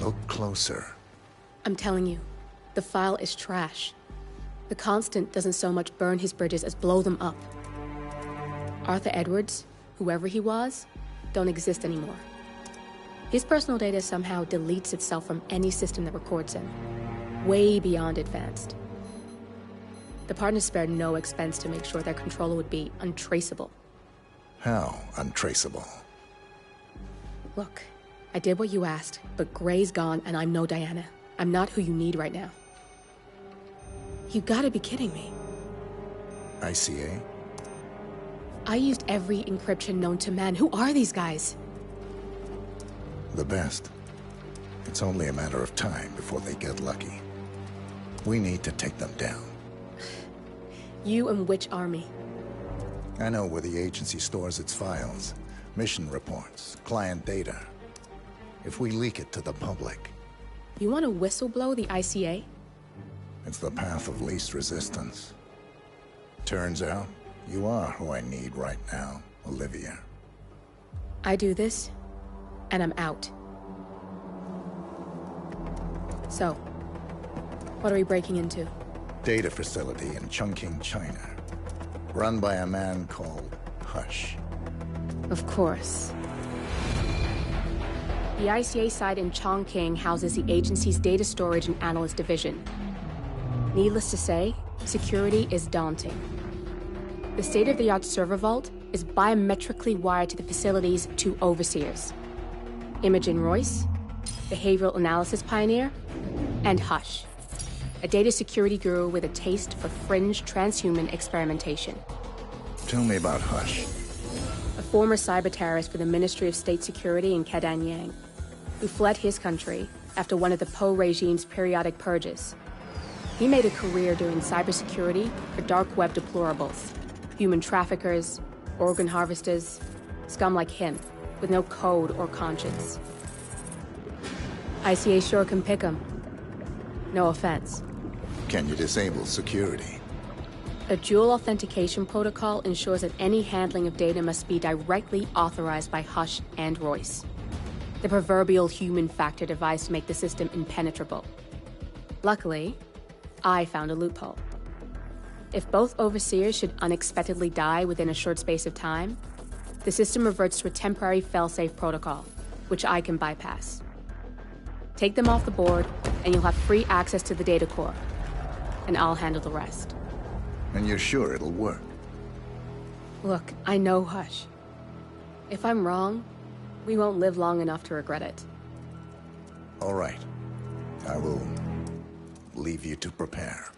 Look closer. I'm telling you, the file is trash. The Constant doesn't so much burn his bridges as blow them up. Arthur Edwards, whoever he was, don't exist anymore. His personal data somehow deletes itself from any system that records him. Way beyond advanced. The partners spared no expense to make sure their controller would be untraceable. How untraceable? Look, I did what you asked, but Gray's gone and I'm no Diana. I'm not who you need right now. You gotta be kidding me. ICA? I used every encryption known to man. Who are these guys? The best. It's only a matter of time before they get lucky. We need to take them down. You and which army? I know where the agency stores its files, mission reports, client data. If we leak it to the public... You want to whistleblow the ICA? It's the path of least resistance. Turns out, you are who I need right now, Olivia. I do this, and I'm out. So, what are we breaking into? Data facility in Chongqing, China. Run by a man called Hush. Of course. The ICA site in Chongqing houses the agency's data storage and analyst division. Needless to say, security is daunting. The state-of-the-art server vault is biometrically wired to the facility's two overseers. Imogen Royce, behavioral analysis pioneer, and Hush, a data security guru with a taste for fringe transhuman experimentation. Tell me about Hush. A former cyber terrorist for the Ministry of State Security in Kedanyang, who fled his country after one of the Po regime's periodic purges. He made a career doing cybersecurity for dark web deplorables, human traffickers, organ harvesters, scum like him, with no code or conscience. ICA sure can pick 'em. No offense. Can you disable security? A dual authentication protocol ensures that any handling of data must be directly authorized by Hush and Royce. The proverbial human factor device to make the system impenetrable. Luckily, I found a loophole. If both overseers should unexpectedly die within a short space of time, the system reverts to a temporary fail-safe protocol, which I can bypass. Take them off the board, and you'll have free access to the data core. And I'll handle the rest. And you're sure it'll work? Look, I know Hush. If I'm wrong, we won't live long enough to regret it. All right. I will leave you to prepare.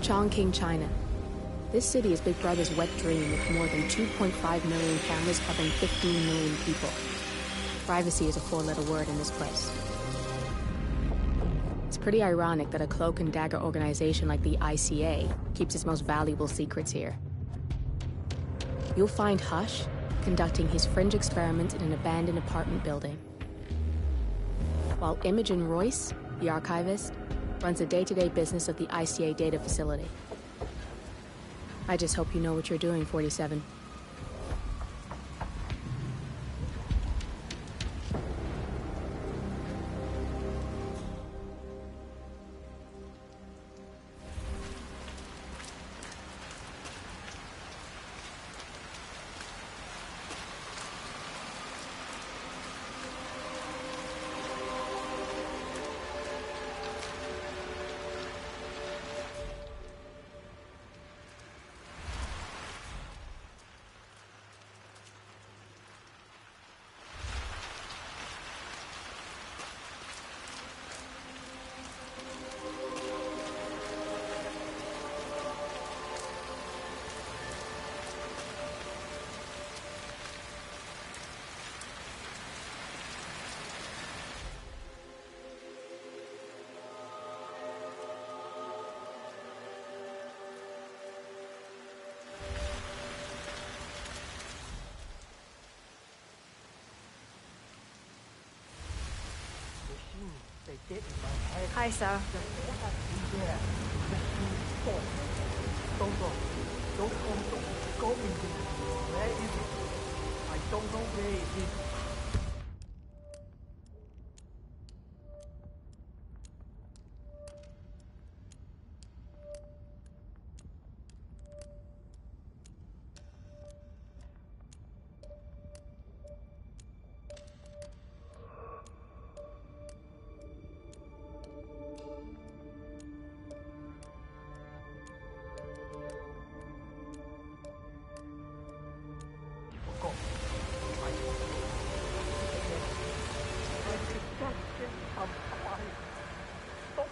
Chongqing, China. This city is Big Brother's wet dream with more than 2.5 million cameras covering 15 million people. Privacy is a four-letter word in this place. It's pretty ironic that a cloak and dagger organization like the ICA keeps its most valuable secrets here. You'll find Hush conducting his fringe experiments in an abandoned apartment building, while Imogen Royce, the archivist, runs the day-to-day business of the ICA data facility. I just hope you know what you're doing, 47. get in my head. Hi, sir. Yeah. Don't go in there. Where is it? I don't know where it is.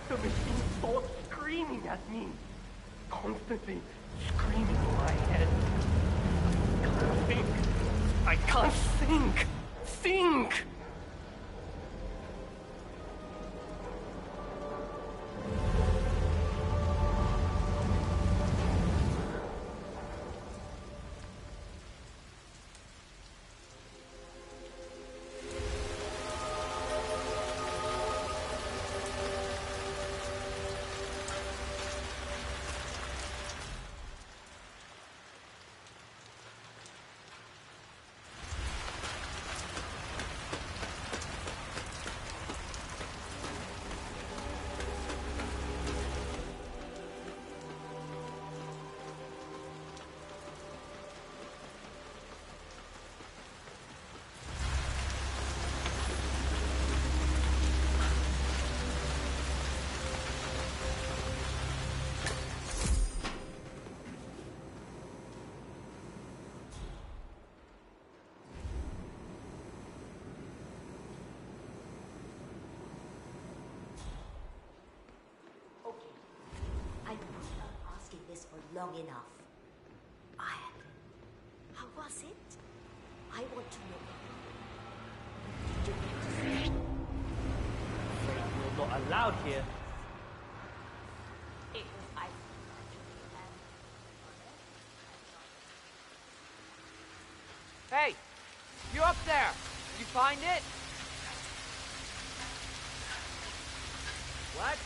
The machine starts screaming at me, constantly screaming in my head. I can't think. Think! I put off asking this for long enough. Ireland. How was it? I want to know. Did you get to see? You're not allowed here. It was ice. Hey! You up there! Did you find it? What?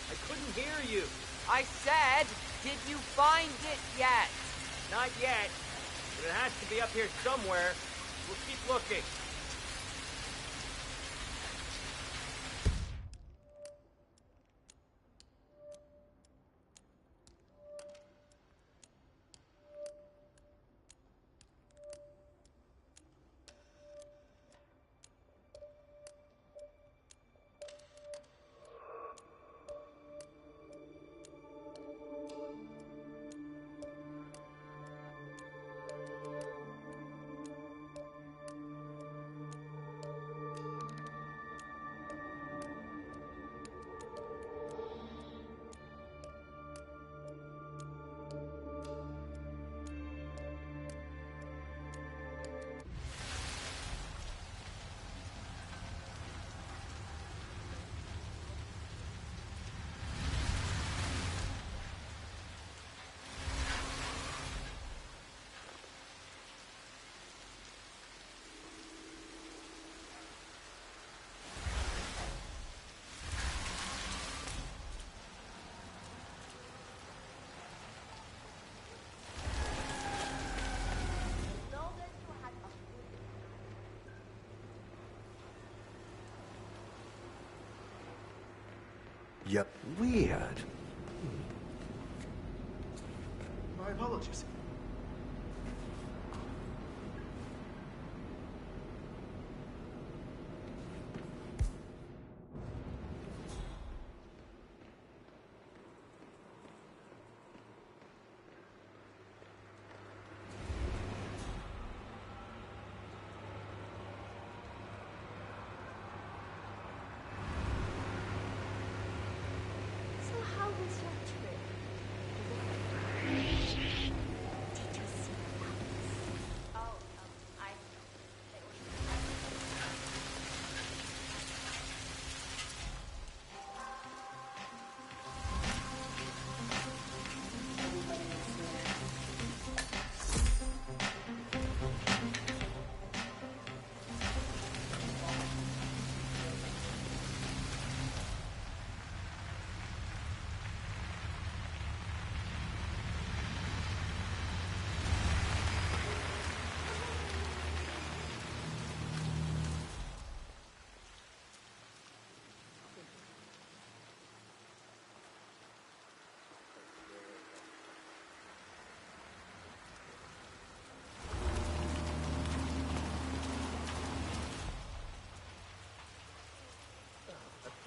I couldn't hear you. I said, did you find it yet? Not yet. But it has to be up here somewhere. We'll keep looking. Yep, weird. My apologies. So how was your trip?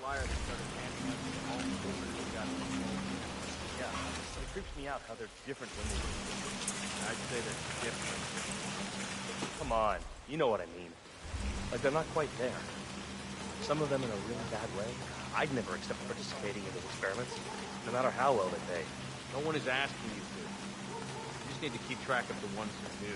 flyer that started handing out to all the people who got involved. Yeah, but it creeps me out how they're different when they... I'd say they're different. Come on, you know what I mean. Like, they're not quite there. Some of them in a really bad way. I'd never accept participating in those experiments, no matter how well they pay. No one is asking you to. You just need to keep track of the ones who do.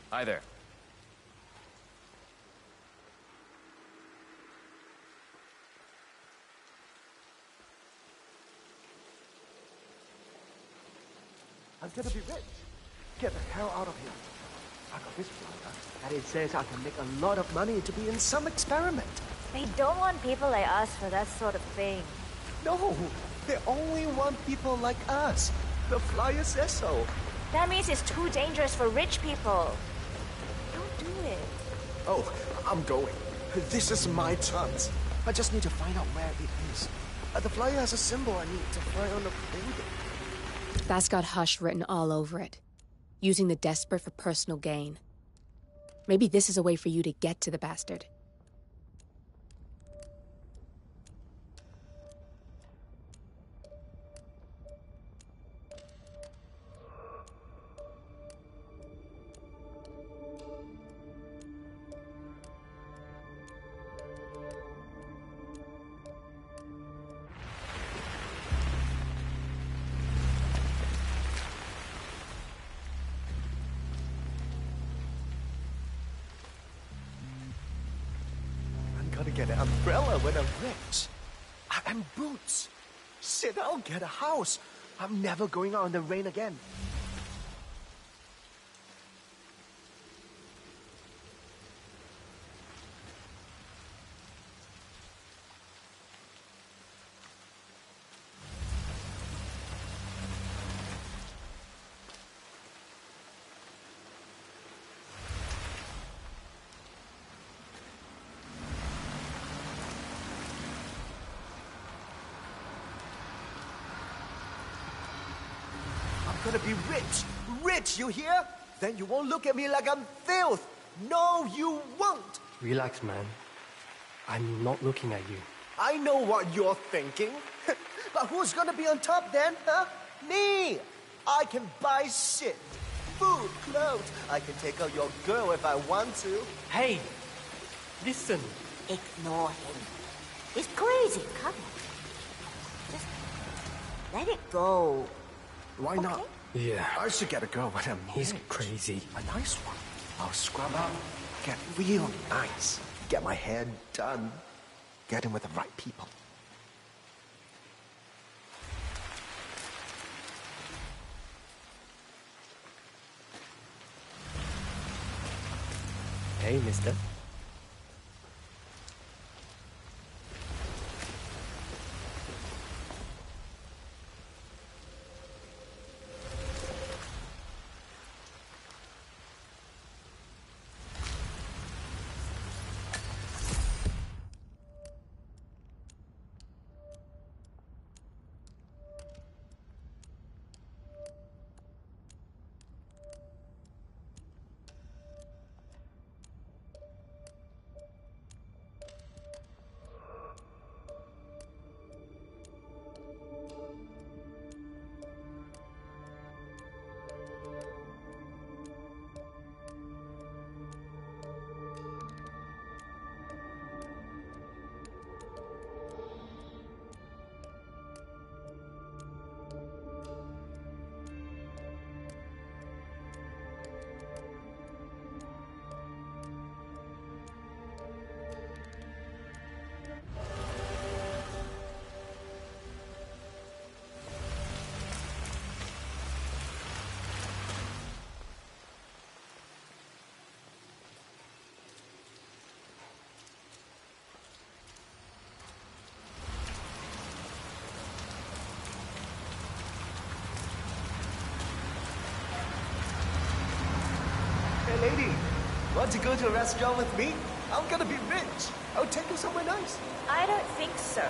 Hi there. I'm gonna be rich. Get the hell out of here. I got this flyer, and it says I can make a lot of money to be in some experiment. They don't want people like us for that sort of thing. No, they only want people like us. The flyer says so. That means it's too dangerous for rich people. Don't do it. Oh, I'm going. This is my chance. I just need to find out where it is. The flyer has a symbol I need to find on the building. That's got Hush written all over it, using the desperate for personal gain. Maybe this is a way for you to get to the bastard. Gotta get an umbrella when I'm rich. And boots. Shit, I'll get a house. I'm never going out in the rain again. I'm gonna be rich. Rich, you hear? Then you won't look at me like I'm filth. No, you won't. Relax, man. I'm not looking at you. I know what you're thinking. But who's gonna be on top then, huh? Me! I can buy shit. Food, clothes. I can take out your girl if I want to. Hey! Listen! Ignore him. He's crazy. Come on. Just let it go. Why not? Yeah. I should get a girl when I'm He's rich. crazy. A nice one. I'll scrub up, get real nice, get my hair done, get in with the right people. Hey, mister. Hey, lady, want to go to a restaurant with me? I'm gonna be rich. I'll take you somewhere nice. I don't think so.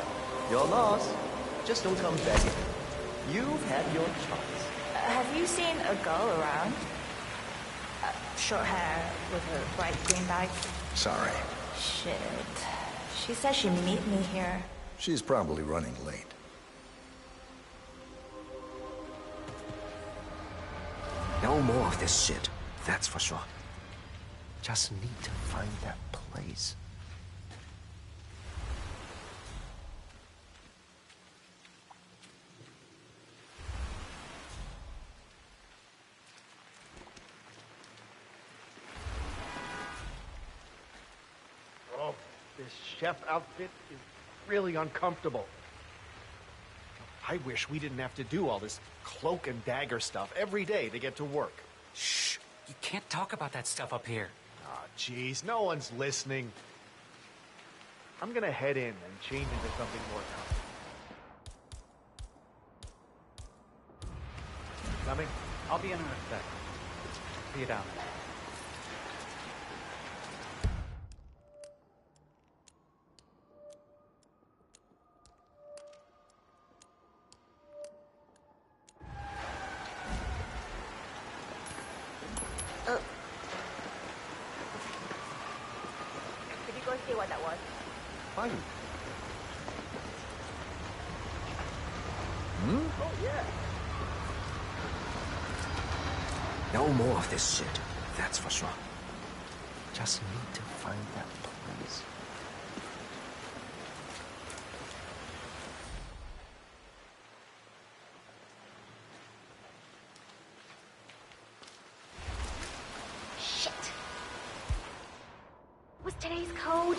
Your loss. Just don't come begging. You've had your choice. Have you seen a girl around? Short hair with a bright green bag? Sorry. Shit. She said she'd meet me here. She's probably running late. No more of this shit, that's for sure. Just need to find that place. Oh, this chef outfit is really uncomfortable. I wish we didn't have to do all this cloak and dagger stuff every day to get to work. Shh! You can't talk about that stuff up here. Ah, jeez, no one's listening. I'm gonna head in and change into something more comfortable. Coming? I'll be in a sec. See you down there. Could you go see what that was? Fine. Oh, yeah. No more of this shit, that's for sure. Just need to find that place. Shit. What's today's code?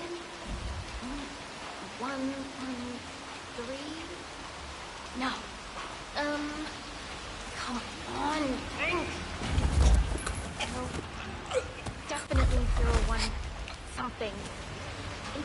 113? No. Come on, think. No. Definitely 01 something. 18?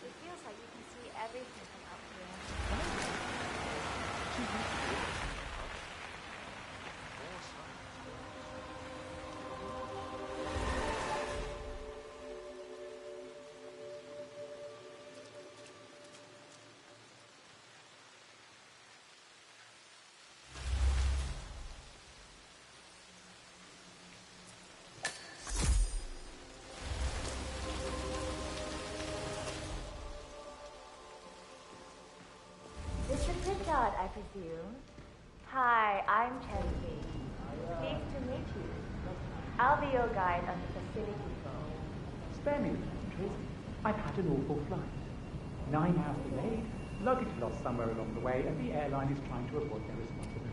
It feels like you can see everything from up here. Mr. Pritchard, I presume. Hi, I'm Chelsea. Pleased to meet you. I'll be your guide on the facility floor. Spare me, Tracy. I've had an awful flight. 9 hours delayed, luggage lost somewhere along the way, and the airline is trying to avoid their responsibility.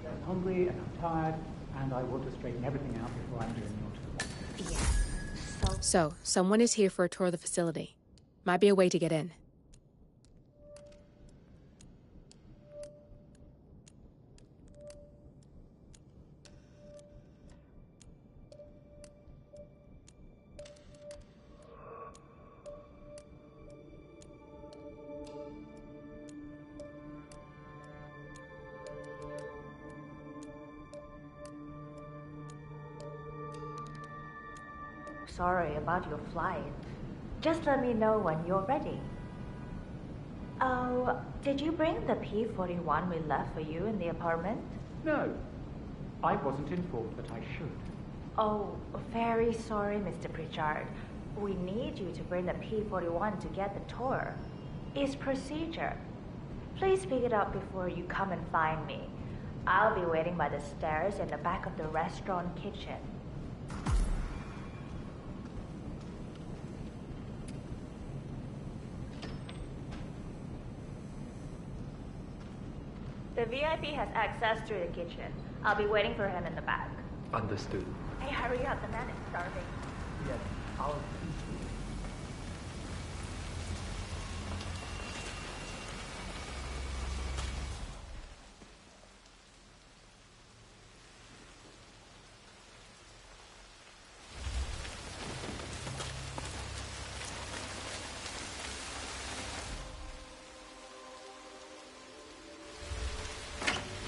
I'm hungry and I'm tired, and I want to straighten everything out before I'm doing your tour. Yeah. So, someone is here for a tour of the facility. Might be a way to get in. Sorry about your flight. Just let me know when you're ready. Oh, did you bring the P-41 we left for you in the apartment? No, I wasn't informed that I should. Oh, very sorry, Mr. Pritchard. We need you to bring the P-41 to get the tour. It's procedure. Please pick it up before you come and find me. I'll be waiting by the stairs in the back of the restaurant kitchen. VIP has access to the kitchen. I'll be waiting for him in the back. Understood. Hey, hurry up. The man is starving. Yes, I'll...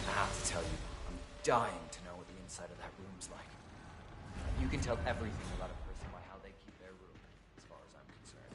I have to tell you, I'm dying to know what the inside of that room's like. You can tell everything about a person by how they keep their room, as far as I'm concerned.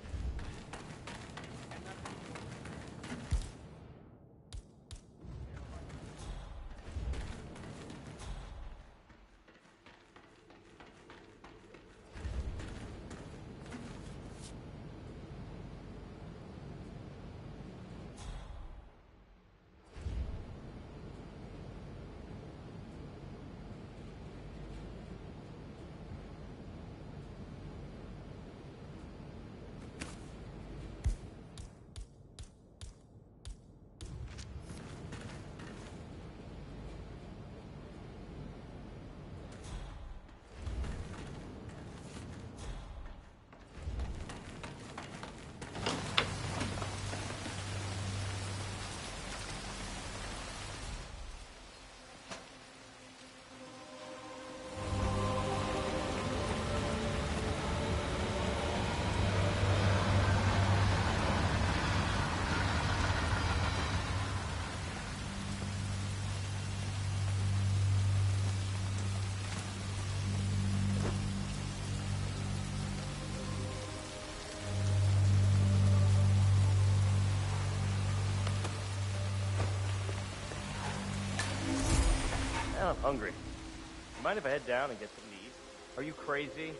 Now I'm hungry. You mind if I head down and get something to eat? Are you crazy?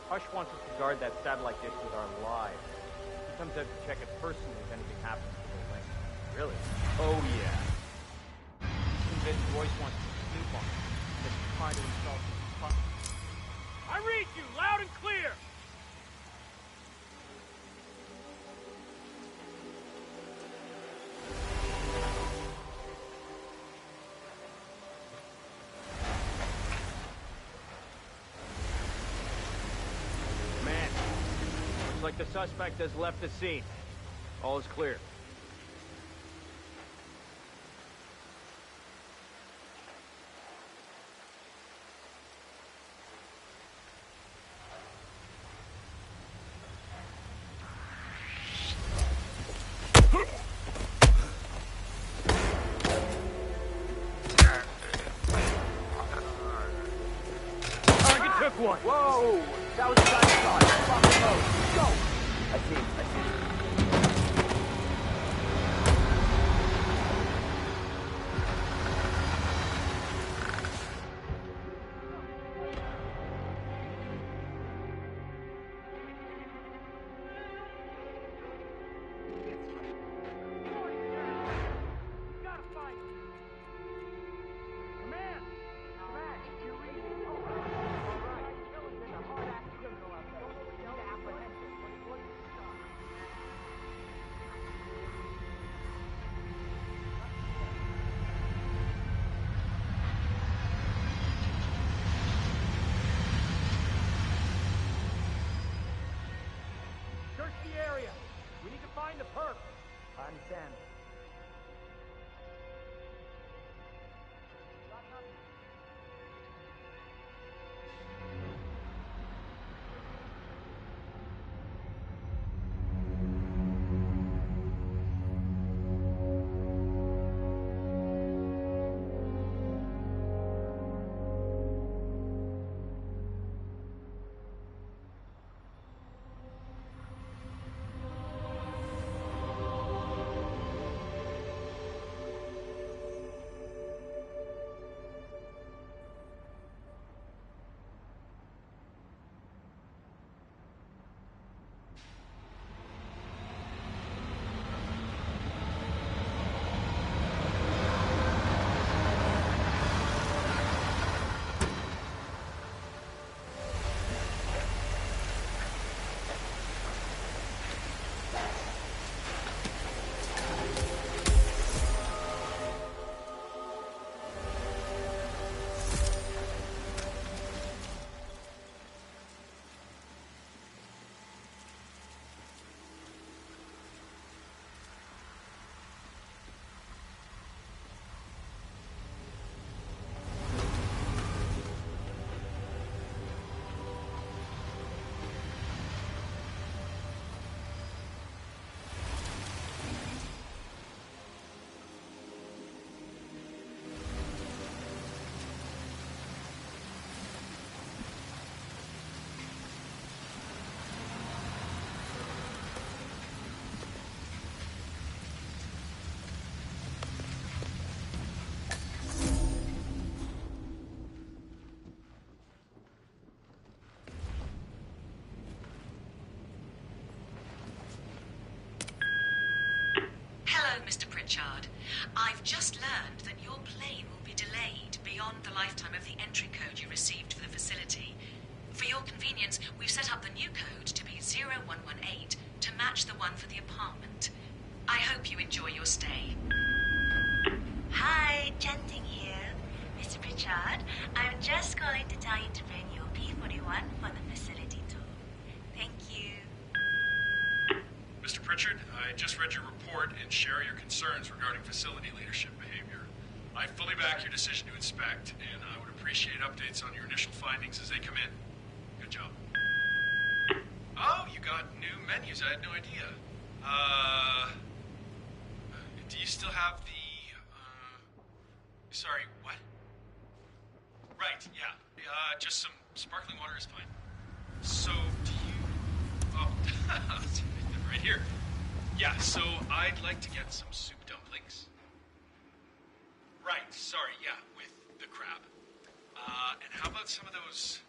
Hush wants us to guard that satellite dish with our lives. He comes out to check it personally if anything happens to the link. Really? Oh, yeah. He's convinced Royce wants to snoop on him. That he's trying to insult his puppy. I read you, loud and clear! Man, looks like the suspect has left the scene. All is clear. Target took one. Whoa! That was a nice shot. Fucking mode. Go! I see. Search the area. We need to find the perp. I understand. just learned that your plane will be delayed beyond the lifetime of the entry code you received for the facility. For your convenience, we've set up the new code to be 0118 to match the one for the apartment. I hope you enjoy your stay. Hi, Chanting here. Mr. Pritchard, I'm just calling to tell you to bring your P41 for the facility tour. Thank you. Mr. Pritchard, I just read your report and share your concerns regarding facility leadership behavior. I fully back your decision to inspect, and I would appreciate updates on your initial findings as they come in. Good job. Oh, you got new menus. I had no idea. Do you still have the, sorry, what? Right, yeah. Just some sparkling water is fine. So, do you... Oh, right here. Yeah, so I'd like to get some soup dumplings. Right, sorry, yeah, with the crab. And how about some of those...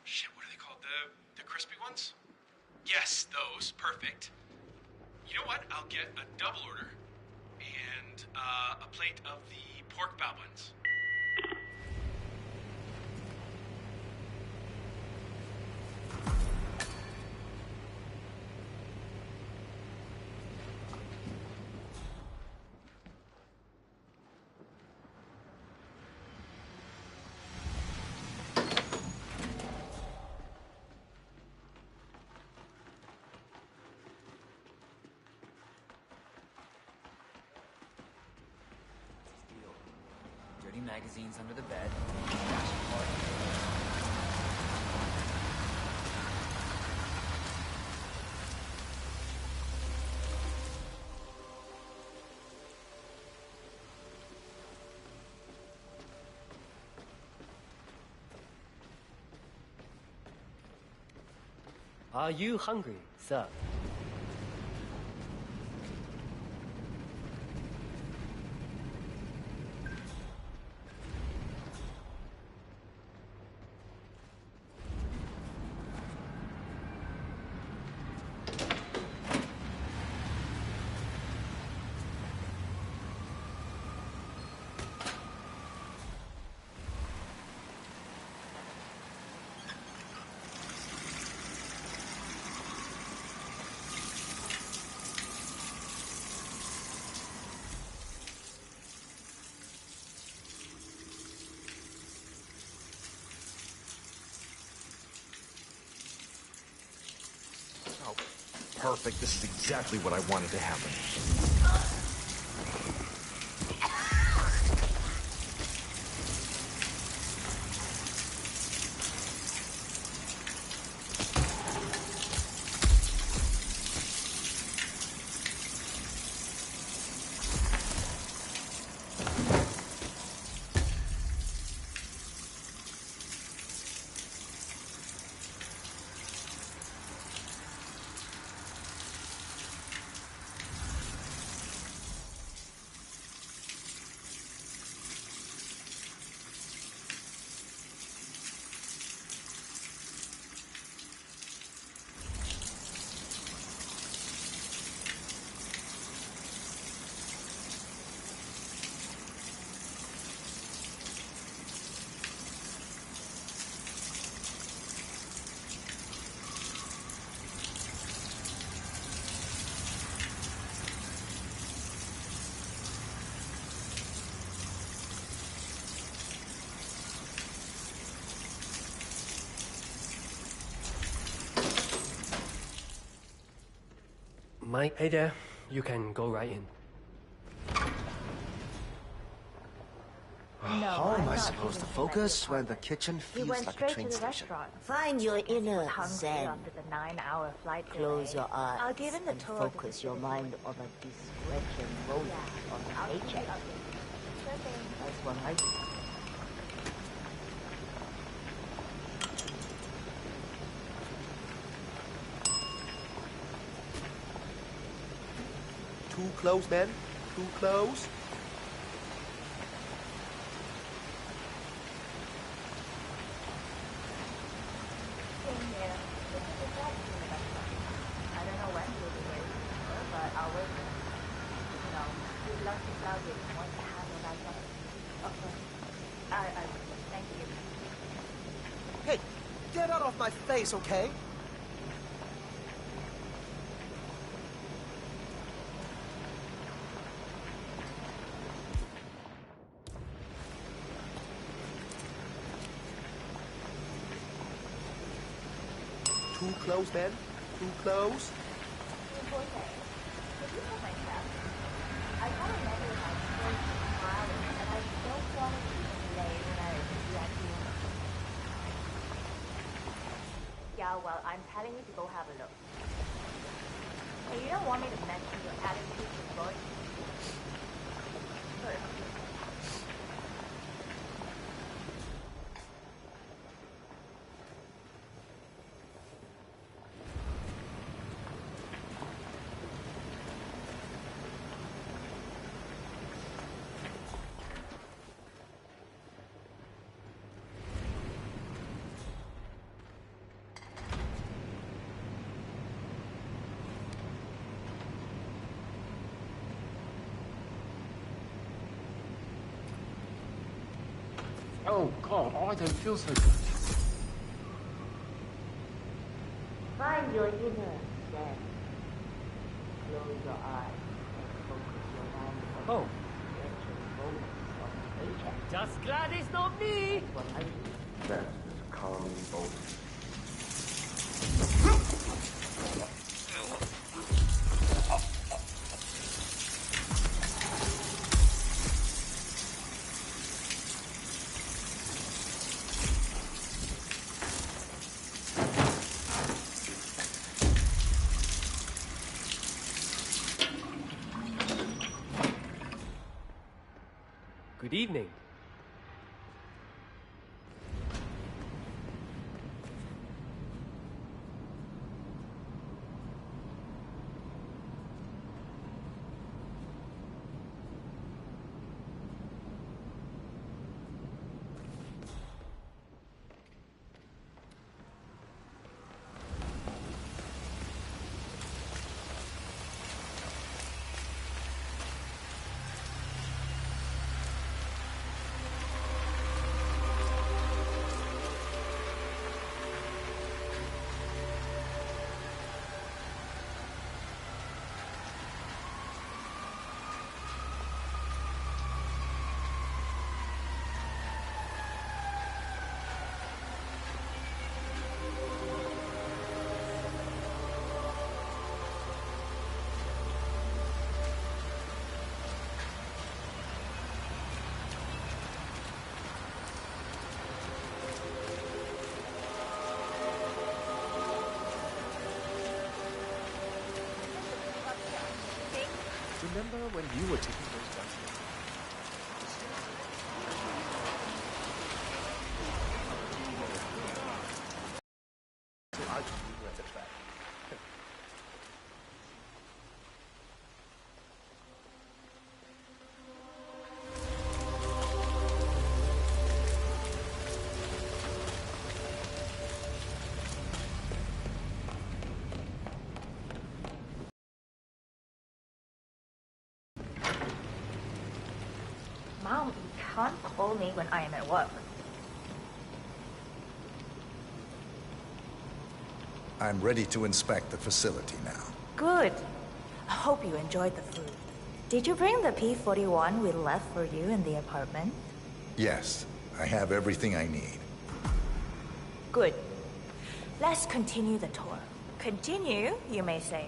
Shit, what are they called? The crispy ones? Yes, those. Perfect. You know what? I'll get a double order and a plate of the pork bao buns. Dirty magazines under the bed. Are you hungry, sir? Oh, perfect. This is exactly what I wanted to happen. Mike, hey there. You can go right in. How am I supposed to focus when the kitchen He feels went like a straight train to the station? restaurant. Find your inner Hungry zen. after the 9-hour flight Close delay. your eyes I'll give him the and tour of the focus your facility. mind on a discretion bonus on the paycheck. That's what I do. Too close, man. Too close. I don't know when we'll be ready, but I'll wait. lucky luggage wants to handle that one. Okay. Thank you. Hey, get out of my face, okay? Too close, man. Too close. I got a letter about first Ireland, and I don't want to be delayed when I get here. Yeah, well, I'm telling you to go have a look. Hey, you don't want me to mention your attitude to boys? Good. Oh, God, I don't feel so good. Find your inner then. Close your eyes and focus your mind on Oh. the actual moments of the paycheck. Just glad it's not me! That's what I do. That is calming both. Good evening. Remember when you were taking those guns? So I just leave you at the track. Mom, you can't call me when I am at work. I'm ready to inspect the facility now. Good. I hope you enjoyed the food. Did you bring the P-41 we left for you in the apartment? Yes, I have everything I need. Good. Let's continue the tour. Continue, you may say.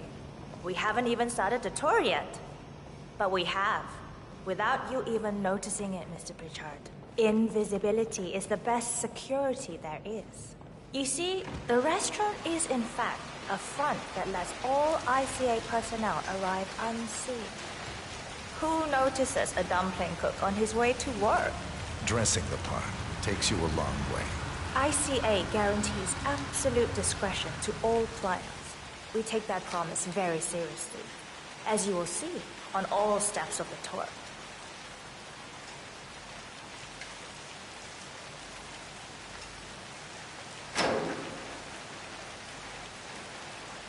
We haven't even started the tour yet. But we have. Without you even noticing it, Mr. Pritchard. Invisibility is the best security there is. You see, the restaurant is in fact a front that lets all ICA personnel arrive unseen. Who notices a dumpling cook on his way to work? Dressing the part takes you a long way. ICA guarantees absolute discretion to all clients. We take that promise very seriously, as you will see on all steps of the tour.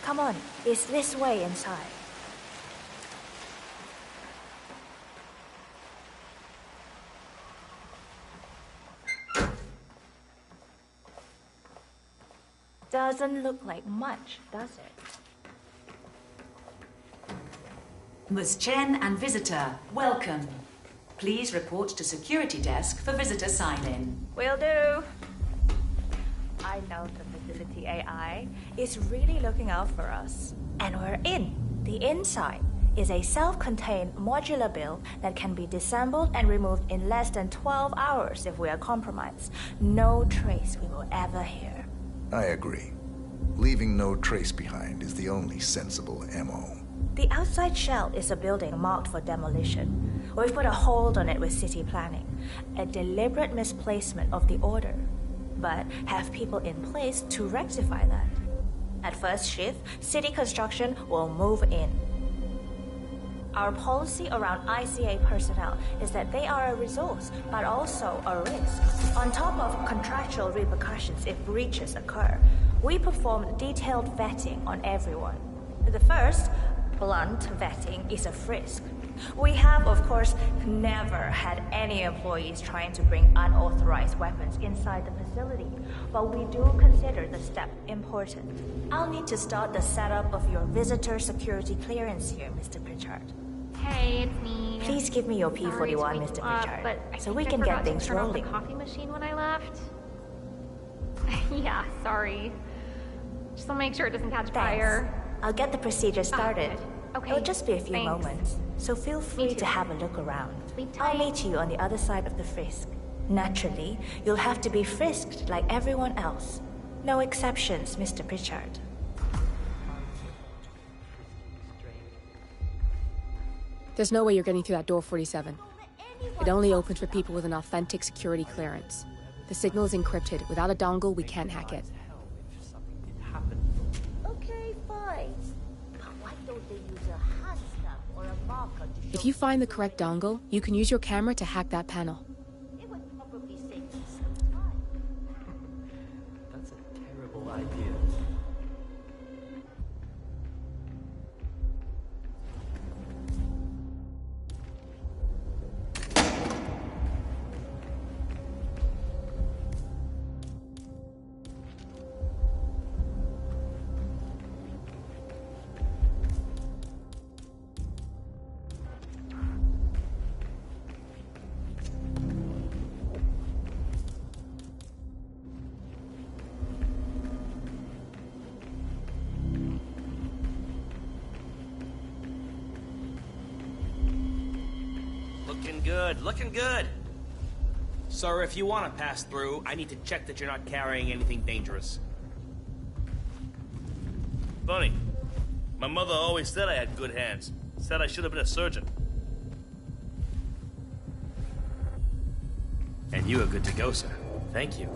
Come on, it's this way inside. Doesn't look like much, does it? Ms. Chen and visitor, welcome. Please report to security desk for visitor sign-in. Will do. I know the facility AI is really looking out for us. And we're in. The inside is a self-contained modular build that can be disassembled and removed in less than 12 hours if we are compromised. No trace we will ever hear. I agree. Leaving no trace behind is the only sensible MO. The outside shell is a building marked for demolition. We've put a hold on it with city planning. A deliberate misplacement of the order. But have people in place to rectify that. At first shift, city construction will move in. Our policy around ICA personnel is that they are a resource, but also a risk. On top of contractual repercussions if breaches occur, we perform detailed vetting on everyone. The first, blunt vetting, is a frisk. We have, of course, never had any employees trying to bring unauthorized weapons inside the facility, but we do consider the step important. I'll need to start the setup of your visitor security clearance here, Mr. Pritchard. Hey, it's me. Please give me your P41, Mr. Pritchard, so we can get things rolling. I forgot to turn off the coffee machine when I left. Yeah, sorry. Just want to make sure it doesn't catch fire. I'll get the procedure started. Okay. It'll just be a few Thanks. moments, so feel free to have a look around. Sleep tight. I'll meet you on the other side of the frisk. Naturally, you'll have to be frisked like everyone else. No exceptions, Mr. Pritchard. There's no way you're getting through that door 47. It only opens for people with an authentic security clearance. The signal is encrypted. Without a dongle, we can't hack it. Okay, fine. But why don't they use a hand stamp or a marker to show... If you find the correct dongle, you can use your camera to hack that panel. It would probably save you some time. That's a terrible idea. Looking good. Sir, if you want to pass through, I need to check that you're not carrying anything dangerous. Funny. My mother always said I had good hands. Said I should have been a surgeon. And you are good to go, sir. Thank you.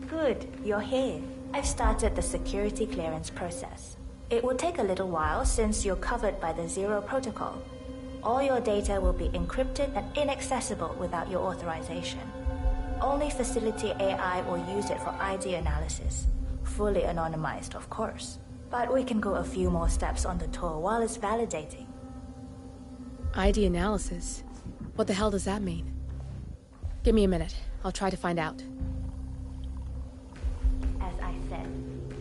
Good, you're here. I've started the security clearance process. It will take a little while since you're covered by the Zero Protocol. All your data will be encrypted and inaccessible without your authorization. Only facility AI will use it for ID analysis. Fully anonymized, of course. But we can go a few more steps on the tour while it's validating. ID analysis? What the hell does that mean? Give me a minute. I'll try to find out. As I said,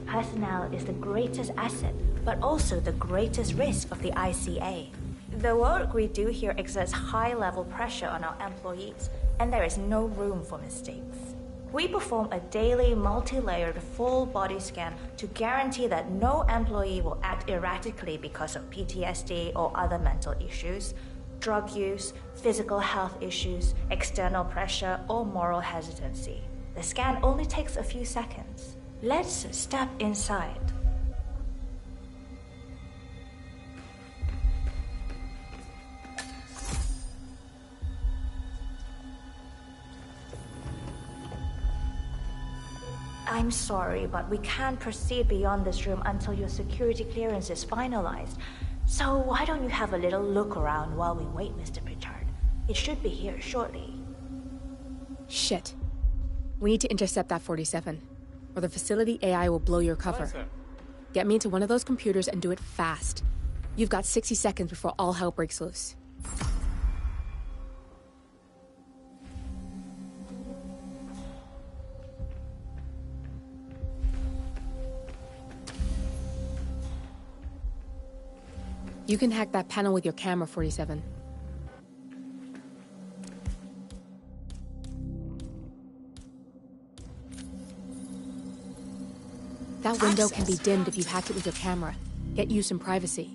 personnel is the greatest asset, but also the greatest risk of the ICA. The work we do here exerts high-level pressure on our employees, and there is no room for mistakes. We perform a daily, multi-layered, full-body scan to guarantee that no employee will act erratically because of PTSD or other mental issues, drug use, physical health issues, external pressure, or moral hesitancy. The scan only takes a few seconds. Let's step inside. I'm sorry, but we can't proceed beyond this room until your security clearance is finalized. So why don't you have a little look around while we wait, Mr. Pritchard? It should be here shortly. Shit. We need to intercept that 47, or the facility AI will blow your cover. Hello, sir. Get me into one of those computers and do it fast. You've got 60 seconds before all hell breaks loose. You can hack that panel with your camera, 47. That window can be dimmed if you hack it with your camera. Get you some privacy.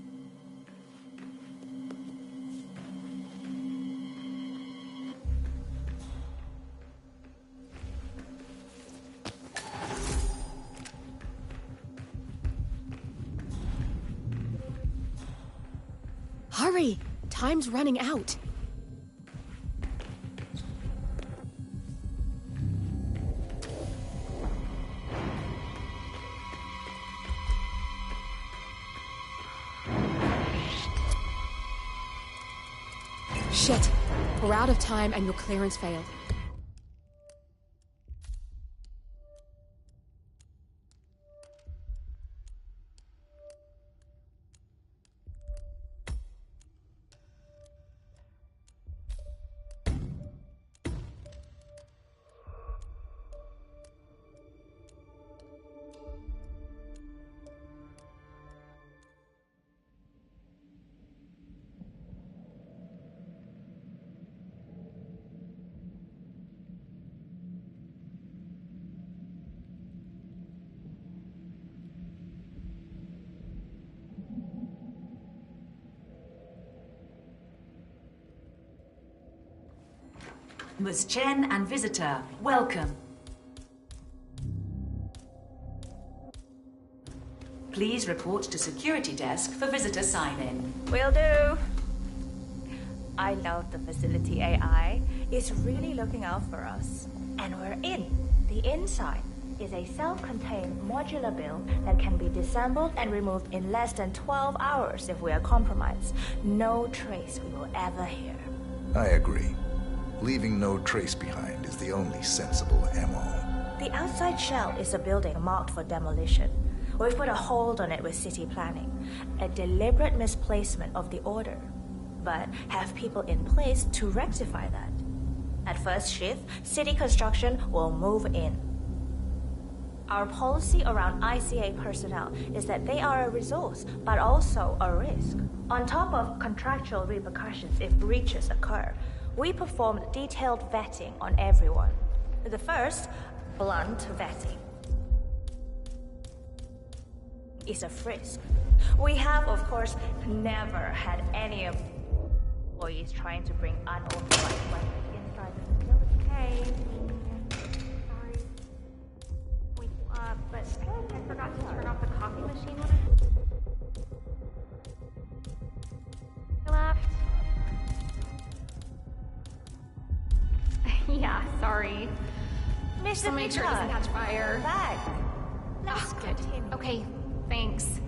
Hurry! Time's running out. Shit. We're out of time and your clearance failed. Ms. Chen and visitor, welcome. Please report to security desk for visitor sign-in. Will do. I love the facility AI. It's really looking out for us. And we're in. The inside is a self-contained modular build that can be disassembled and removed in less than 12 hours if we are compromised. No trace we will ever hear. I agree. Leaving no trace behind is the only sensible MO. The outside shell is a building marked for demolition. We've put a hold on it with city planning. A deliberate misplacement of the order. But have people in place to rectify that. At first shift, city construction will move in. Our policy around ICA personnel is that they are a resource, but also a risk. On top of contractual repercussions if breaches occur, we performed detailed vetting on everyone. The first, blunt vetting, is a frisk. We have, of course, never had any employees trying to bring unauthorized weapons inside the facility. Hey. Sorry. Wake you up, but I forgot to turn off the coffee machine when I left. Yeah, sorry. Mr. So make sure it doesn't catch fire. Back. Oh, good. Okay, thanks.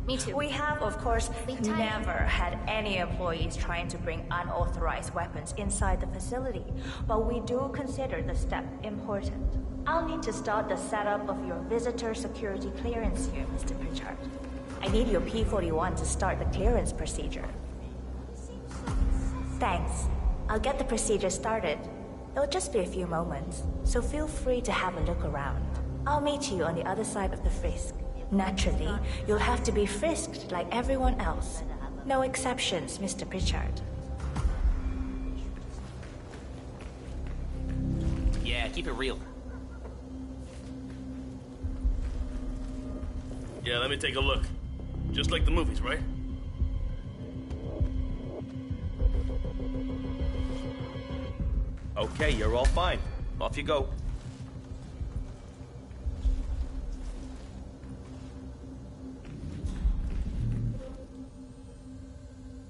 Me too. We have, of course, Sleep tight. never had any employees trying to bring unauthorized weapons inside the facility, but we do consider the step important. I'll need to start the setup of your visitor security clearance here, Mr. Pritchard. I need your P-41 to start the clearance procedure. Thanks. I'll get the procedure started. It'll just be a few moments, so feel free to have a look around. I'll meet you on the other side of the frisk. Naturally, you'll have to be frisked like everyone else. No exceptions, Mr. Pritchard. Yeah, keep it real. Yeah, let me take a look. Just like the movies, right? Okay, you're all fine. Off you go.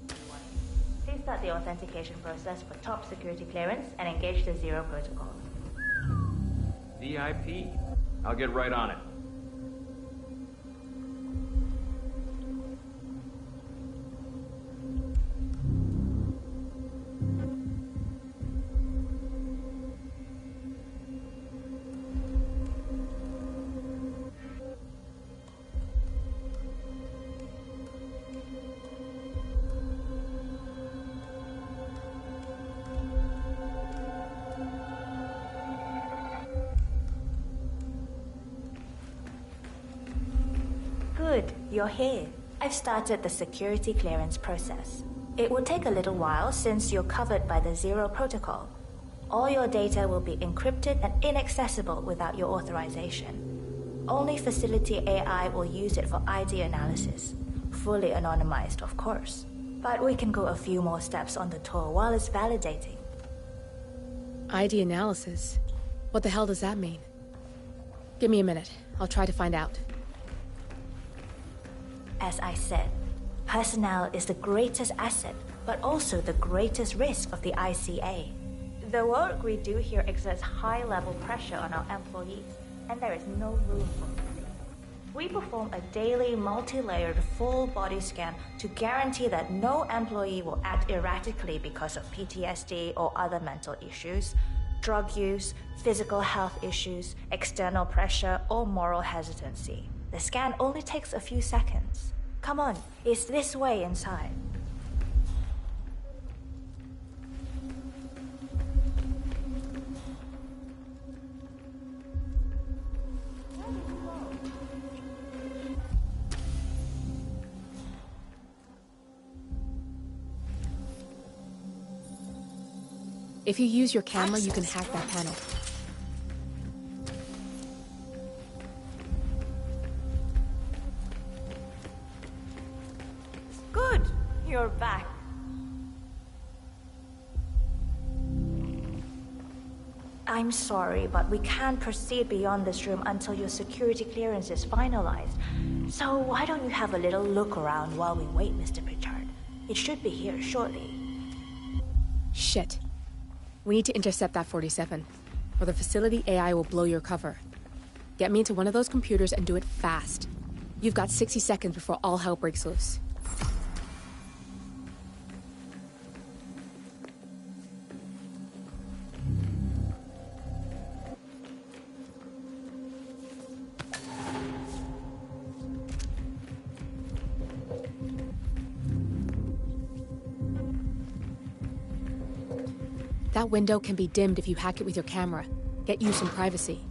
Please start the authentication process for top security clearance and engage the Zero protocol. VIP. I'll get right on it. Good, you're here. I've started the security clearance process. It will take a little while since you're covered by the Zero Protocol. All your data will be encrypted and inaccessible without your authorization. Only facility AI will use it for ID analysis. Fully anonymized, of course. But we can go a few more steps on the tour while it's validating. ID analysis? What the hell does that mean? Give me a minute. I'll try to find out. As I said, personnel is the greatest asset, but also the greatest risk of the ICA. The work we do here exerts high-level pressure on our employees, and there is no room for mistake. We perform a daily, multi-layered, full-body scan to guarantee that no employee will act erratically because of PTSD or other mental issues, drug use, physical health issues, external pressure, or moral hesitancy. The scan only takes a few seconds. Come on, it's this way inside. If you use your camera, you can hack that panel. Good, you're back. I'm sorry, but we can't proceed beyond this room until your security clearance is finalized. So why don't you have a little look around while we wait, Mr. Pritchard? It should be here shortly. Shit. We need to intercept that 47, or the facility AI will blow your cover. Get me into one of those computers and do it fast. You've got 60 seconds before all hell breaks loose. That window can be dimmed if you hack it with your camera. Get you some privacy.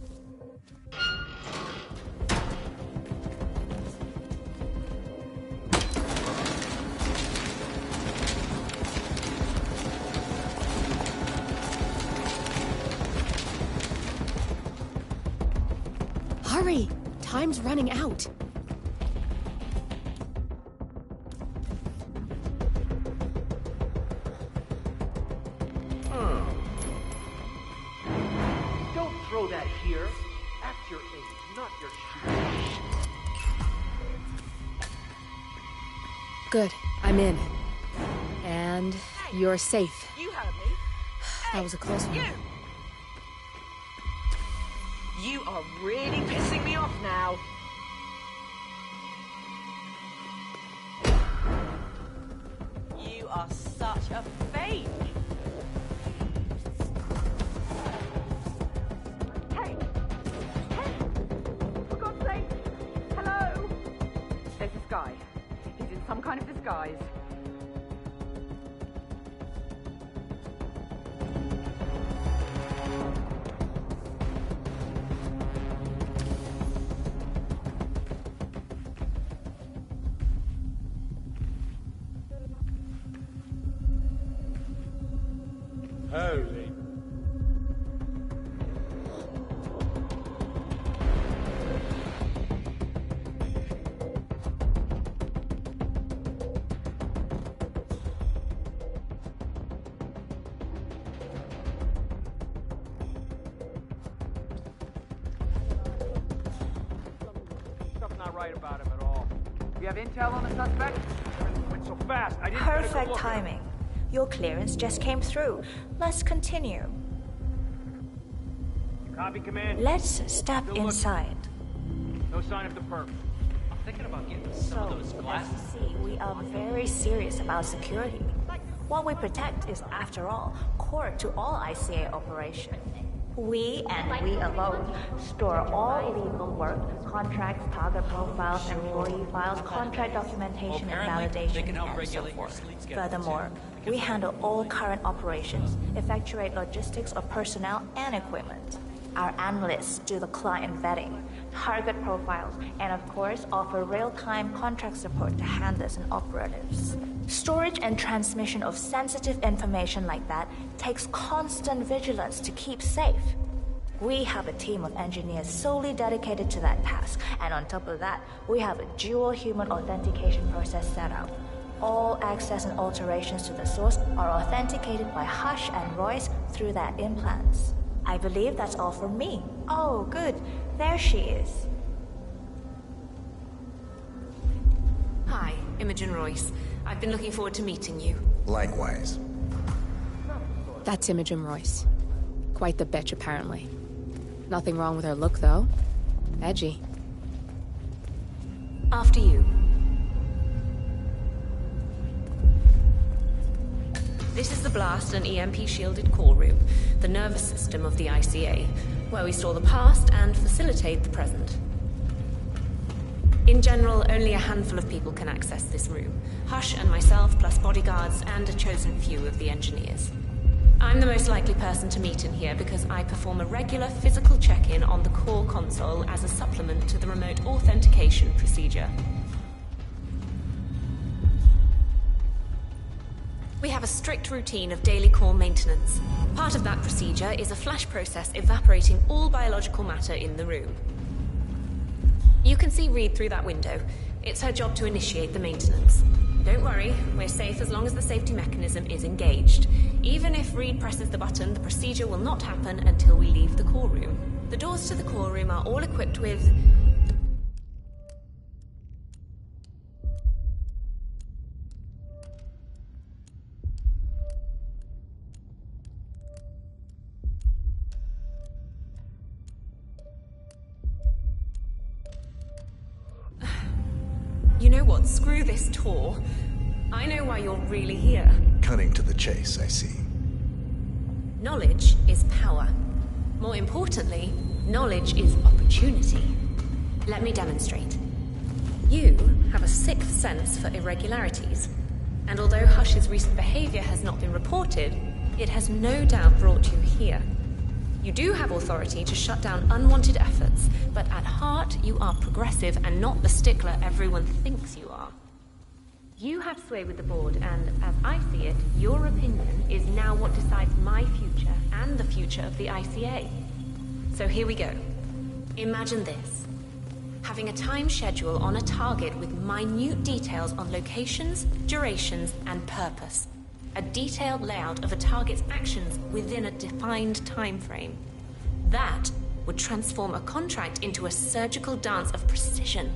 Hurry! Time's running out. Throw that here. Act your age, not your shoe. Good. I'm in. And you're safe. You heard me. That was a close one. You are really pissing me off now. You are such a fake. He's in some kind of disguise. Holy. Right about him at all. You have intel on the suspect? Went so fast, I didn't get a good Perfect look at him. timing. Your clearance just came through. Let's continue. Copy, Command. Let's step Still inside. looking. No sign of the perp. I'm thinking about getting some of those As glasses. you see, we are very serious about security. What we protect is, after all, core to all ICA operation. We, and we alone, store all legal work, contracts, target profiles, employee files, contract documentation, and validation, and so forth. Furthermore, we handle all current operations, effectuate logistics of personnel and equipment. Our analysts do the client vetting, target profiles, and of course offer real-time contract support to handlers and operatives. Storage and transmission of sensitive information like that takes constant vigilance to keep safe. We have a team of engineers solely dedicated to that task, and on top of that, we have a dual human authentication process set up. All access and alterations to the source are authenticated by Hush and Royce through their implants. I believe that's all from me. Oh, good. There she is. Hi, Imogen Royce. I've been looking forward to meeting you. Likewise. That's Imogen Royce. Quite the bitch, apparently. Nothing wrong with her look, though. Edgy. After you. This is the blast and EMP-shielded core room, the nervous system of the ICA, where we store the past and facilitate the present. In general, only a handful of people can access this room. Hush and myself, plus bodyguards and a chosen few of the engineers. I'm the most likely person to meet in here because I perform a regular physical check-in on the core console as a supplement to the remote authentication procedure. We have a strict routine of daily core maintenance. Part of that procedure is a flash process evaporating all biological matter in the room. You can see Reed through that window. It's her job to initiate the maintenance. Don't worry, we're safe as long as the safety mechanism is engaged. Even if Reed presses the button, the procedure will not happen until we leave the core room. The doors to the core room are all equipped with... You know what? Screw this tour. I know why you're really here. Cutting to the chase, I see. Knowledge is power. More importantly, knowledge is opportunity. Let me demonstrate. You have a sixth sense for irregularities, and although Hush's recent behavior has not been reported, it has no doubt brought you here. You do have authority to shut down unwanted efforts, but at heart you are progressive and not the stickler everyone thinks you are. You have sway with the board, and as I see it, your opinion is now what decides my future and the future of the ICA. So here we go. Imagine this. Having a time schedule on a target with minute details on locations, durations, and purpose. A detailed layout of a target's actions within a defined time frame. That would transform a contract into a surgical dance of precision.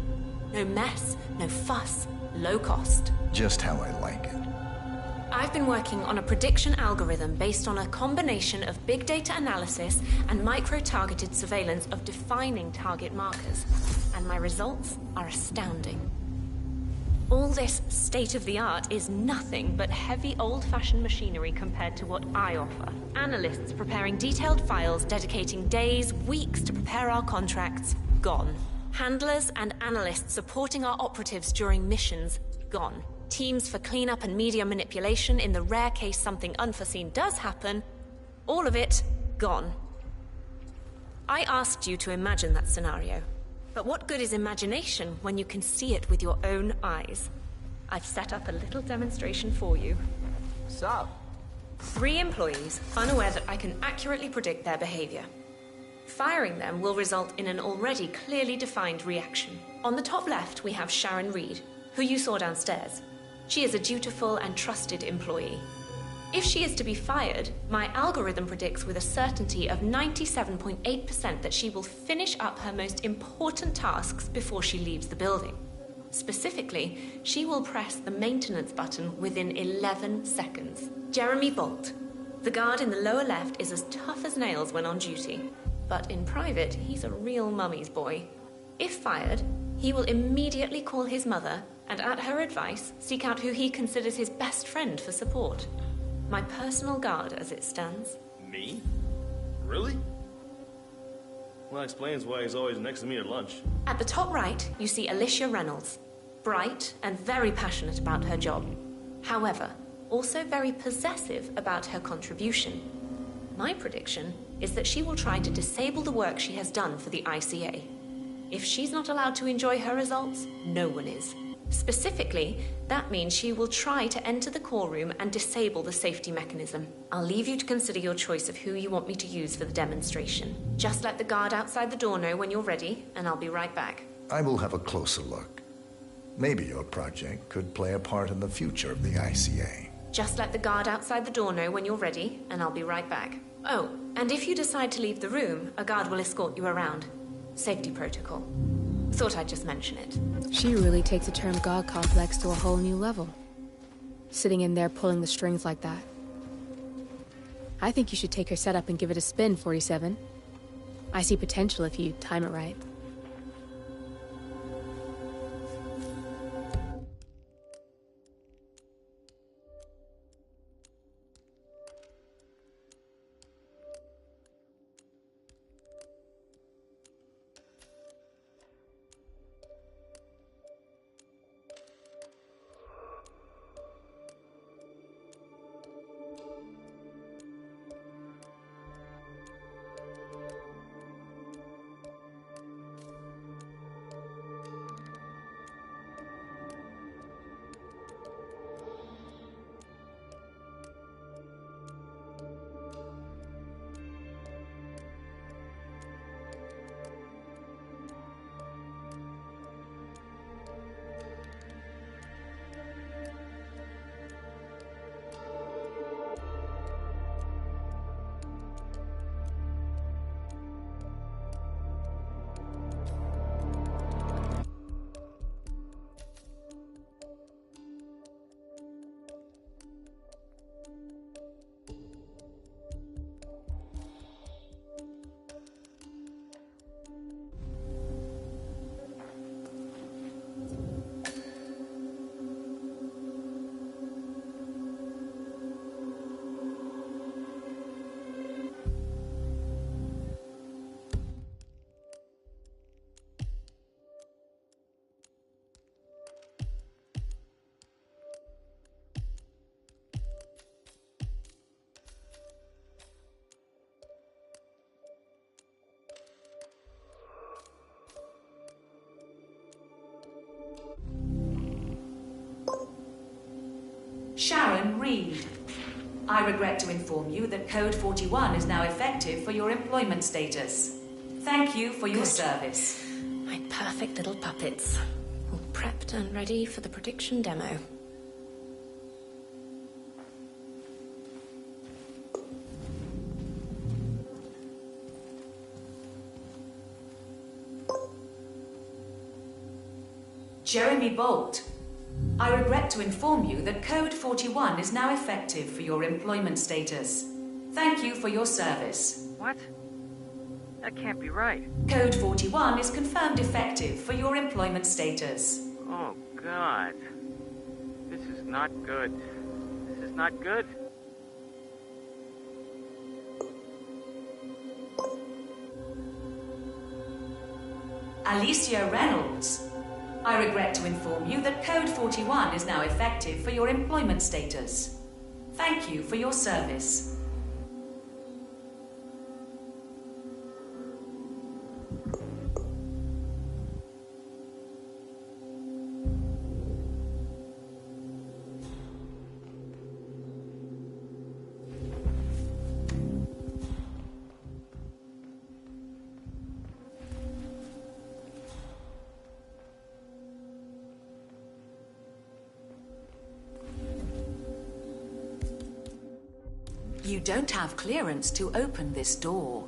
No mess, no fuss, low cost. Just how I like it. I've been working on a prediction algorithm based on a combination of big data analysis and micro-targeted surveillance of defining target markers. And my results are astounding. All this state-of-the-art is nothing but heavy old-fashioned machinery compared to what I offer. Analysts preparing detailed files, dedicating days, weeks to prepare our contracts, gone. Handlers and analysts supporting our operatives during missions, gone. Teams for cleanup and media manipulation in the rare case something unforeseen does happen, all of it, gone. I asked you to imagine that scenario. But what good is imagination when you can see it with your own eyes? I've set up a little demonstration for you. What's up? 3 employees, unaware that I can accurately predict their behavior. Firing them will result in an already clearly defined reaction. On the top left, we have Sharon Reed, who you saw downstairs. She is a dutiful and trusted employee. If she is to be fired, my algorithm predicts with a certainty of 97.8% that she will finish up her most important tasks before she leaves the building. Specifically, she will press the maintenance button within 11 seconds. Jeremy Bolt. The guard in the lower left is as tough as nails when on duty. But in private, he's a real mummy's boy. If fired, he will immediately call his mother and, at her advice, seek out who he considers his best friend for support. My personal guard, as it stands. Me? Really? Well, that explains why he's always next to me at lunch. At the top right, you see Alicia Reynolds. Bright and very passionate about her job. However, also very possessive about her contribution. My prediction is that she will try to disable the work she has done for the ICA. If she's not allowed to enjoy her results, no one is. Specifically, that means she will try to enter the core room and disable the safety mechanism. I'll leave you to consider your choice of who you want me to use for the demonstration. Just let the guard outside the door know when you're ready, and I'll be right back. I will have a closer look. Maybe your project could play a part in the future of the ICA. Just let the guard outside the door know when you're ready, and I'll be right back. Oh, and if you decide to leave the room, a guard will escort you around. Safety protocol. Thought I'd just mention it. She really takes a term god complex to a whole new level. Sitting in there pulling the strings like that. I think you should take her setup and give it a spin, 47. I see potential if you time it right. Sharon Reed. I regret to inform you that Code 41 is now effective for your employment status. Thank you for your service. My perfect little puppets. All prepped and ready for the prediction demo. Jeremy Bolt. I regret to inform you that Code 41 is now effective for your employment status. Thank you for your service. What? That can't be right. Code 41 is confirmed effective for your employment status. Oh, God. This is not good. This is not good. Alicia Reynolds. I regret to inform you that Code 41 is now effective for your employment status. Thank you for your service. You don't have clearance to open this door.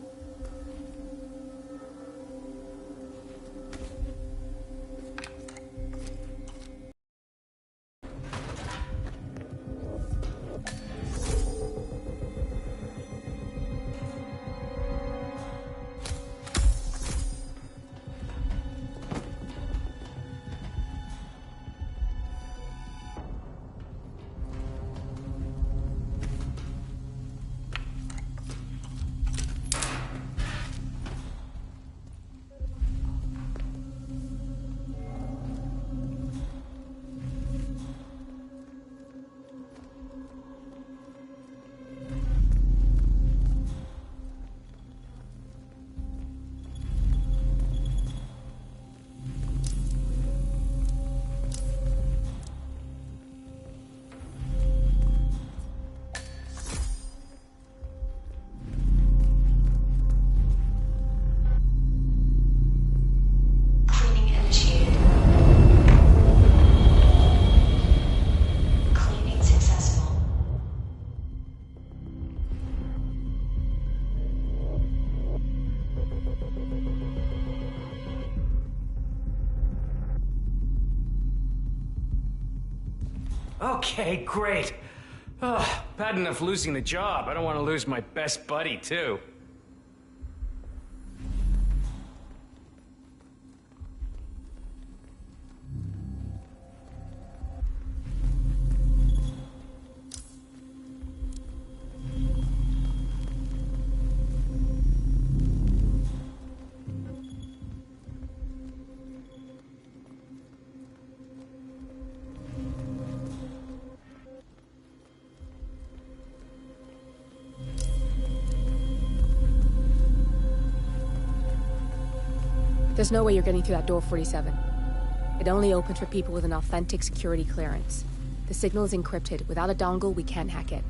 Okay, great. Oh, bad enough losing the job. I don't want to lose my best buddy, too. There's no way you're getting through that door, 47. It only opens for people with an authentic security clearance. The signal is encrypted. Without a dongle, we can't hack it.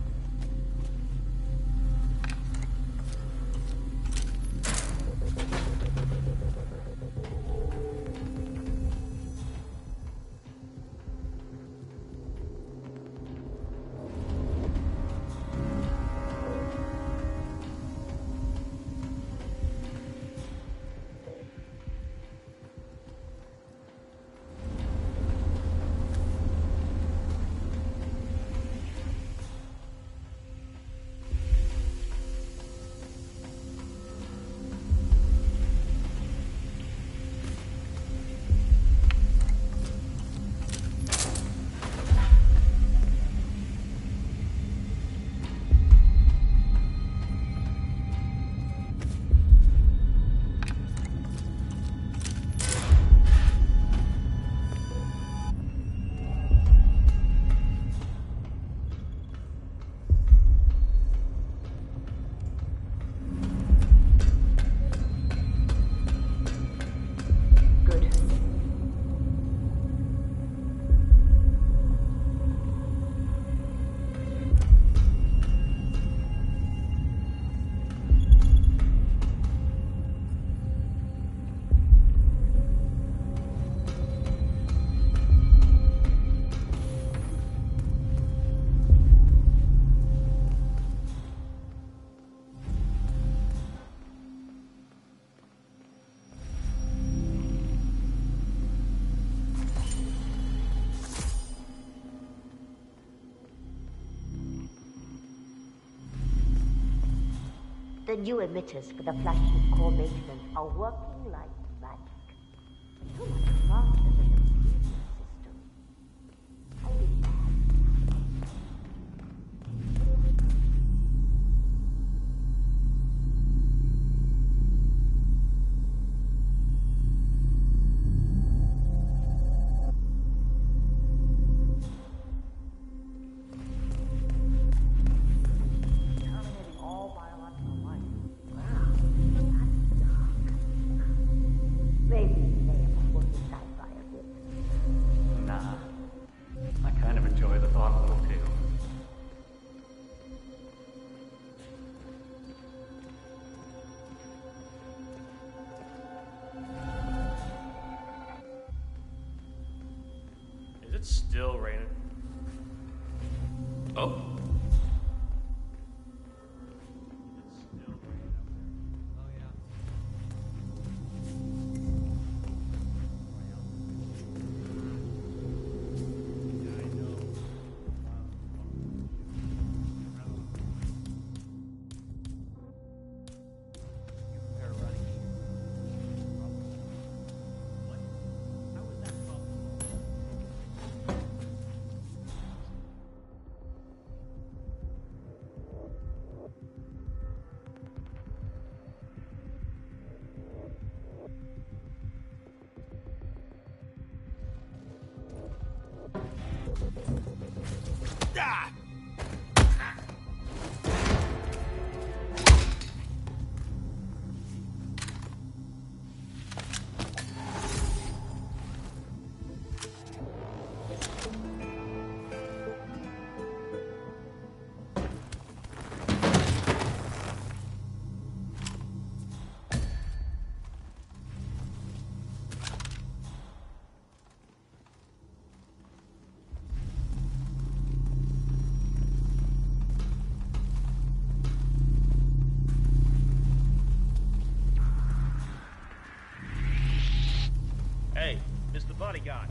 The new emitters for the flagship core maintenance are working like magic. So much faster than the previous system. I'll be back. Still raining. Oh. Hey, Mr. Bodyguard.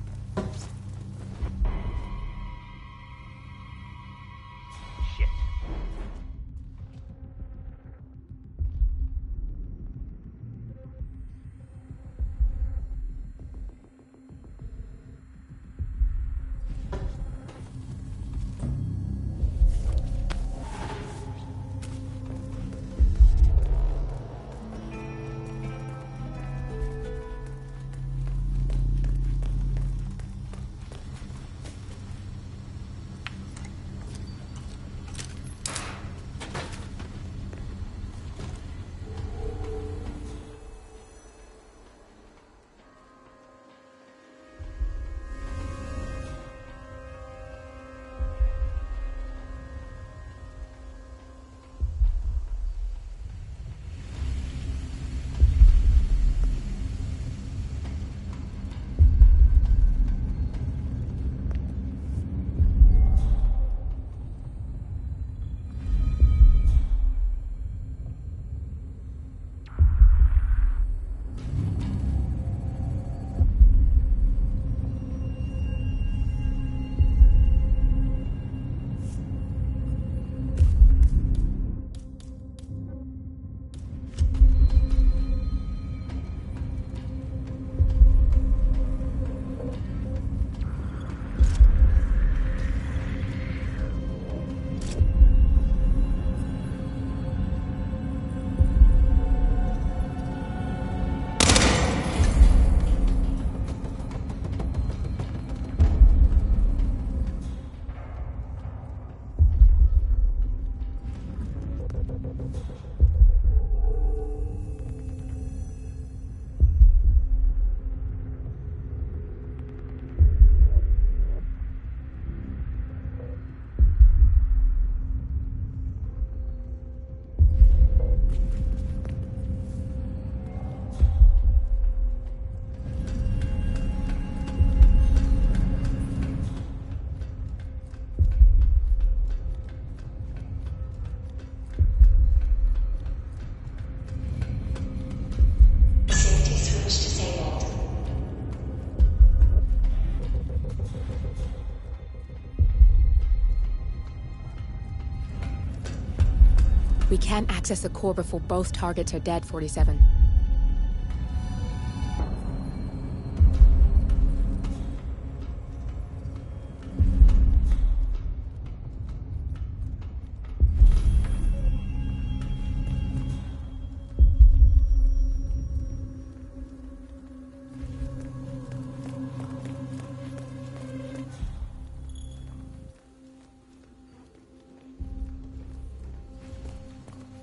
We can't access the core before both targets are dead, 47.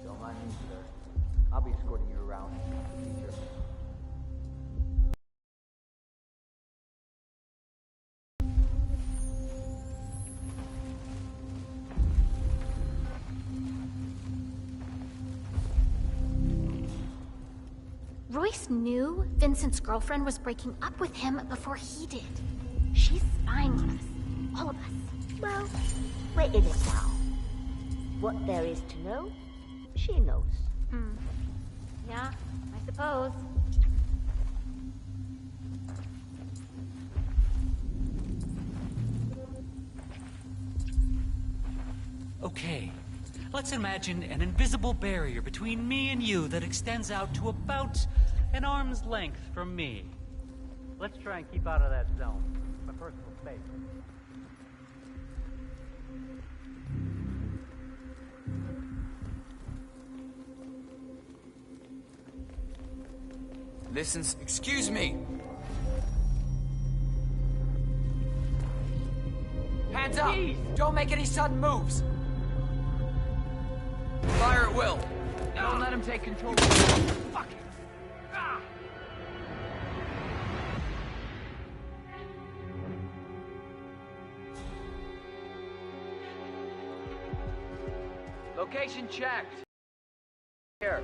Don't mind me, sir. I'll be escorting you around. Procedure. Royce knew Vincent's girlfriend was breaking up with him before he did. She's spying on us. All of us. Well, we're in it now. What there is to know, she knows. Yeah, I suppose. Okay, let's imagine an invisible barrier between me and you that extends out to about an arm's length from me. Let's try and keep out of that zone. My personal space. Listen, excuse me. Hands up! Don't make any sudden moves. Fire at will. Don't let him take control. Fuck it. Location checked. Here.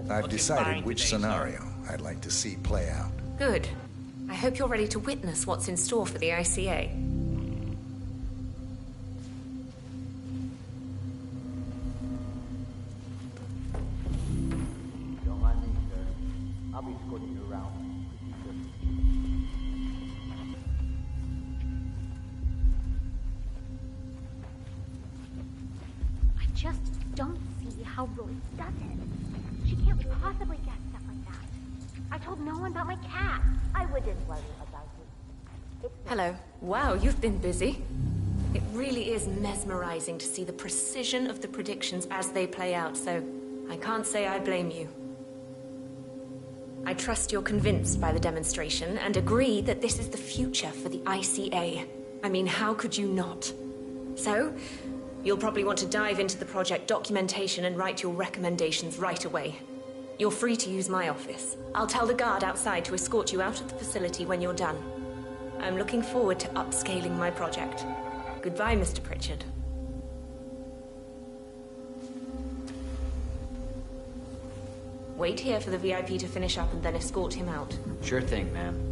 I've decided which scenario I'd like to see play out. Good. I hope you're ready to witness what's in store for the ICA. Don't mind me, sir. I'll be escorting you around. I just don't see how Royce does it. She can't possibly get stuff like that. I told no one about my cat. I wouldn't worry about it. Hello. Wow, you've been busy. It really is mesmerizing to see the precision of the predictions as they play out, so I can't say I blame you. I trust you're convinced by the demonstration and agree that this is the future for the ICA. I mean, how could you not? So, you'll probably want to dive into the project documentation and write your recommendations right away. You're free to use my office. I'll tell the guard outside to escort you out of the facility when you're done. I'm looking forward to upscaling my project. Goodbye, Mr. Pritchard. Wait here for the VIP to finish up and then escort him out. Sure thing, ma'am.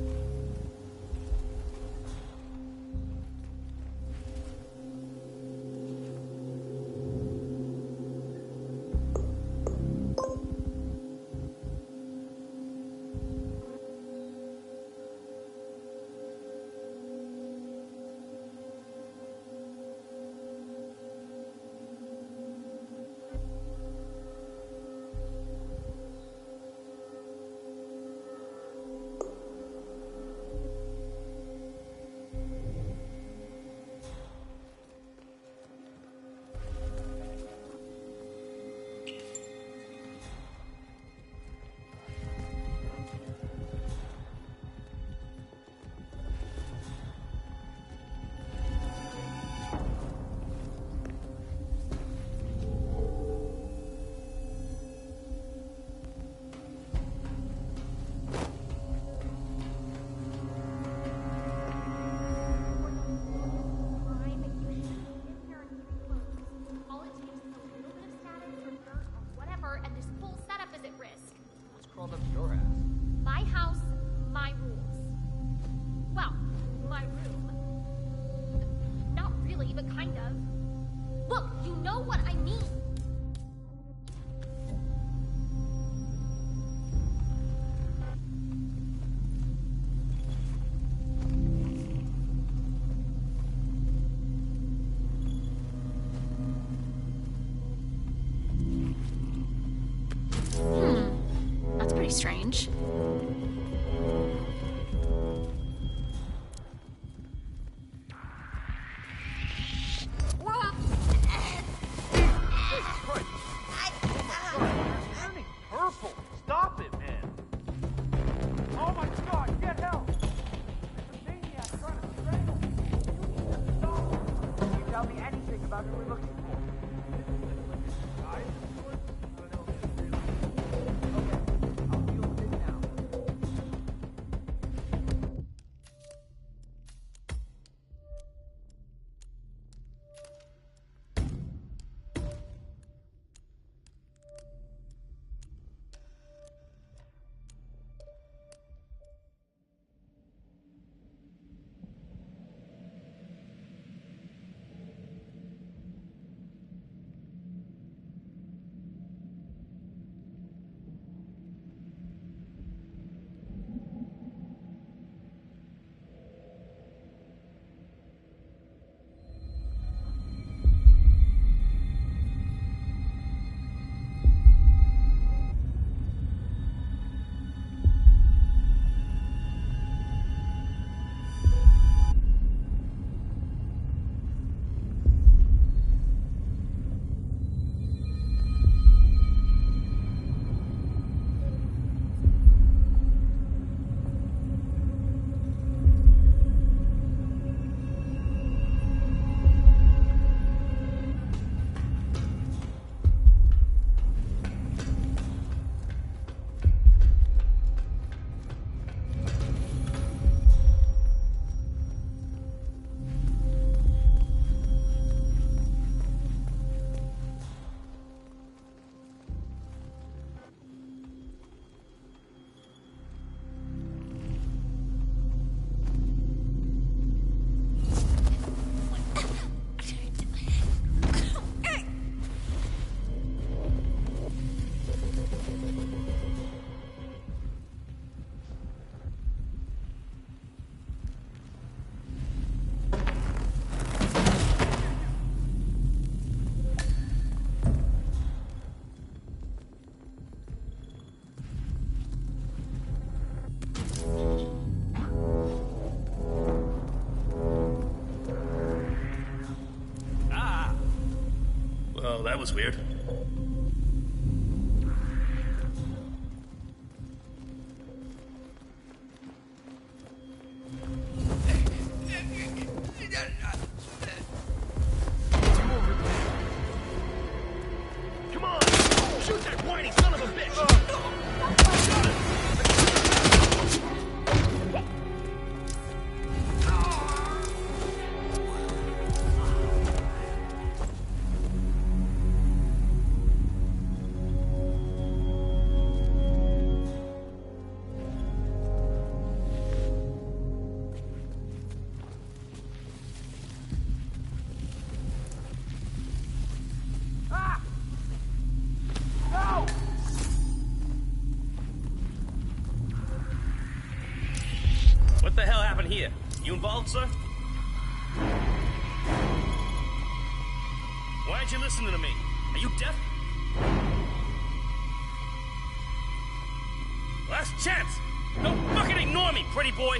know what I mean. That's pretty strange. Purple! Stop it, man! Oh my god, get help! There's a maniac trying to strangle me! You need to stop! Can you tell me anything about who we're looking for? Guys? I don't know. Okay, I'll deal with it now. Well, that was weird. Come on! Shoot that whiny son of a bitch! What the hell happened here? You involved, sir? Why aren't you listening to me? Are you deaf? Last chance! Don't fucking ignore me, pretty boy!